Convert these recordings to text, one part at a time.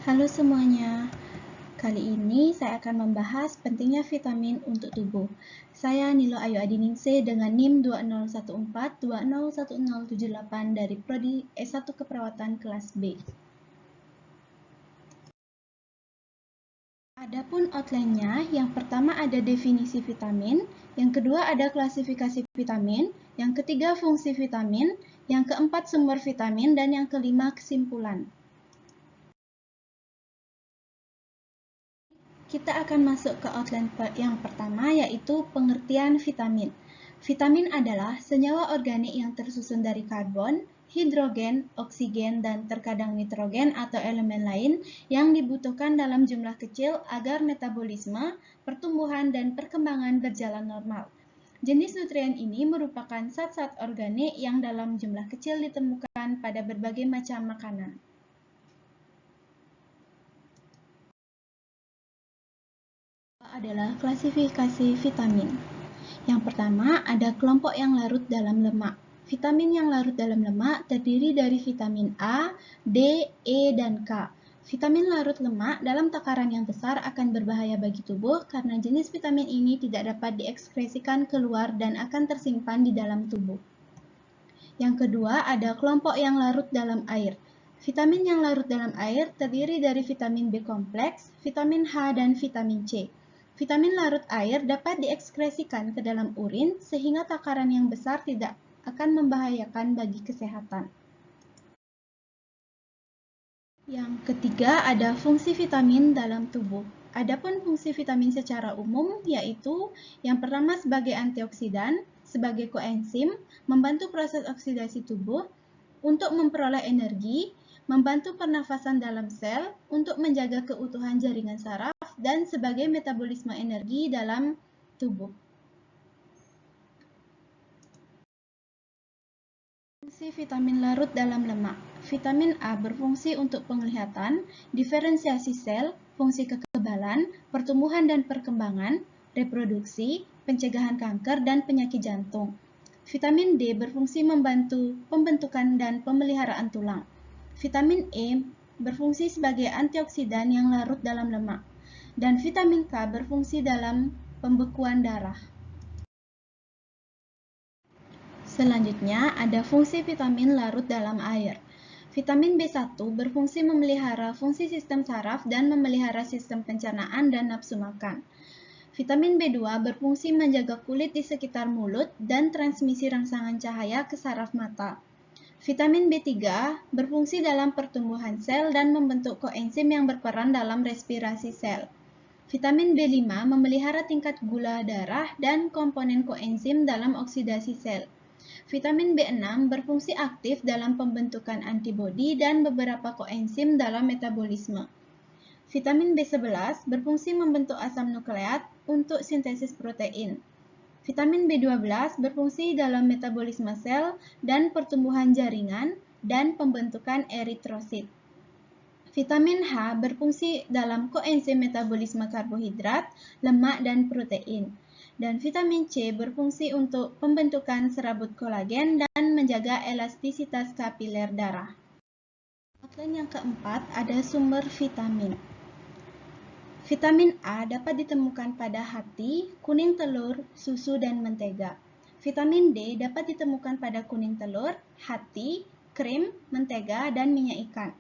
Halo semuanya, kali ini saya akan membahas pentingnya vitamin untuk tubuh. Saya Nilo Ayu Adiningsih dengan NIM 20142011078 dari Prodi S1 Keperawatan kelas B. Adapun outline-nya, yang pertama ada definisi vitamin, yang kedua ada klasifikasi vitamin, yang ketiga fungsi vitamin, yang keempat sumber vitamin, dan yang kelima kesimpulan. Kita akan masuk ke outline yang pertama, yaitu pengertian vitamin. Vitamin adalah senyawa organik yang tersusun dari karbon, hidrogen, oksigen, dan terkadang nitrogen atau elemen lain yang dibutuhkan dalam jumlah kecil agar metabolisme, pertumbuhan, dan perkembangan berjalan normal. Jenis nutrien ini merupakan zat-zat organik yang dalam jumlah kecil ditemukan pada berbagai macam makanan. Adalah klasifikasi vitamin. Yang pertama, ada kelompok yang larut dalam lemak. Vitamin yang larut dalam lemak terdiri dari vitamin A, D, E, dan K. Vitamin larut lemak dalam takaran yang besar akan berbahaya bagi tubuh karena jenis vitamin ini tidak dapat diekskresikan keluar dan akan tersimpan di dalam tubuh. Yang kedua, ada kelompok yang larut dalam air. Vitamin yang larut dalam air terdiri dari vitamin B kompleks, vitamin H, dan vitamin C. Vitamin larut air dapat diekskresikan ke dalam urin sehingga takaran yang besar tidak akan membahayakan bagi kesehatan. Yang ketiga ada fungsi vitamin dalam tubuh. Adapun fungsi vitamin secara umum yaitu yang pertama sebagai antioksidan, sebagai koenzim, membantu proses oksidasi tubuh, untuk memperoleh energi, membantu pernafasan dalam sel, untuk menjaga keutuhan jaringan saraf, dan sebagai metabolisme energi dalam tubuh. Fungsi vitamin larut dalam lemak. Vitamin A berfungsi untuk penglihatan, diferensiasi sel, fungsi kekebalan, pertumbuhan dan perkembangan, reproduksi, pencegahan kanker, dan penyakit jantung. Vitamin D berfungsi membantu pembentukan dan pemeliharaan tulang. Vitamin E berfungsi sebagai antioksidan yang larut dalam lemak. Dan vitamin K berfungsi dalam pembekuan darah. Selanjutnya, ada fungsi vitamin larut dalam air. Vitamin B1 berfungsi memelihara fungsi sistem saraf dan memelihara sistem pencernaan dan nafsu makan. Vitamin B2 berfungsi menjaga kulit di sekitar mulut dan transmisi rangsangan cahaya ke saraf mata. Vitamin B3 berfungsi dalam pertumbuhan sel dan membentuk koenzim yang berperan dalam respirasi sel. Vitamin B5 memelihara tingkat gula darah dan komponen koenzim dalam oksidasi sel. Vitamin B6 berfungsi aktif dalam pembentukan antibodi dan beberapa koenzim dalam metabolisme. Vitamin B11 berfungsi membentuk asam nukleat untuk sintesis protein. Vitamin B12 berfungsi dalam metabolisme sel dan pertumbuhan jaringan dan pembentukan eritrosit. Vitamin H berfungsi dalam koenzim metabolisme karbohidrat, lemak, dan protein. Dan vitamin C berfungsi untuk pembentukan serabut kolagen dan menjaga elastisitas kapiler darah. Outline yang keempat ada sumber vitamin. Vitamin A dapat ditemukan pada hati, kuning telur, susu, dan mentega. Vitamin D dapat ditemukan pada kuning telur, hati, krim, mentega, dan minyak ikan.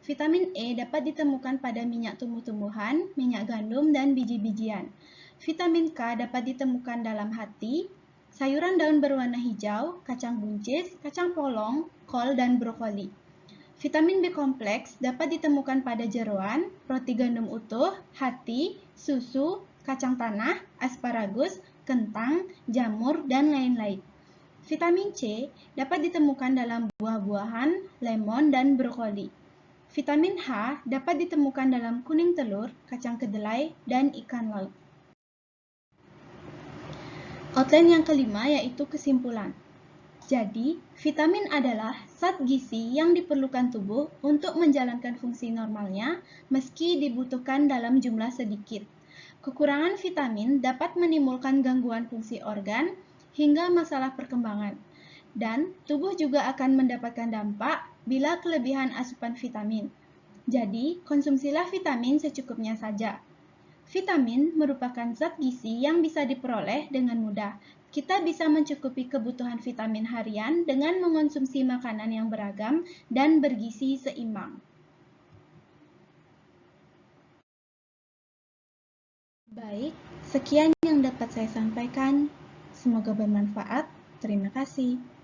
Vitamin E dapat ditemukan pada minyak tumbuh-tumbuhan, minyak gandum, dan biji-bijian. Vitamin K dapat ditemukan dalam hati, sayuran daun berwarna hijau, kacang buncis, kacang polong, kol, dan brokoli. Vitamin B kompleks dapat ditemukan pada jeroan, roti gandum utuh, hati, susu, kacang tanah, asparagus, kentang, jamur, dan lain-lain. Vitamin C dapat ditemukan dalam buah-buahan, lemon, dan brokoli. Vitamin H dapat ditemukan dalam kuning telur, kacang kedelai, dan ikan laut. Outline yang kelima yaitu kesimpulan. Jadi, vitamin adalah zat gizi yang diperlukan tubuh untuk menjalankan fungsi normalnya meski dibutuhkan dalam jumlah sedikit. Kekurangan vitamin dapat menimbulkan gangguan fungsi organ hingga masalah perkembangan. Dan tubuh juga akan mendapatkan dampak bila kelebihan asupan vitamin. Jadi, konsumsilah vitamin secukupnya saja. Vitamin merupakan zat gizi yang bisa diperoleh dengan mudah. Kita bisa mencukupi kebutuhan vitamin harian dengan mengonsumsi makanan yang beragam dan bergizi seimbang. Baik, sekian yang dapat saya sampaikan. Semoga bermanfaat. Terima kasih.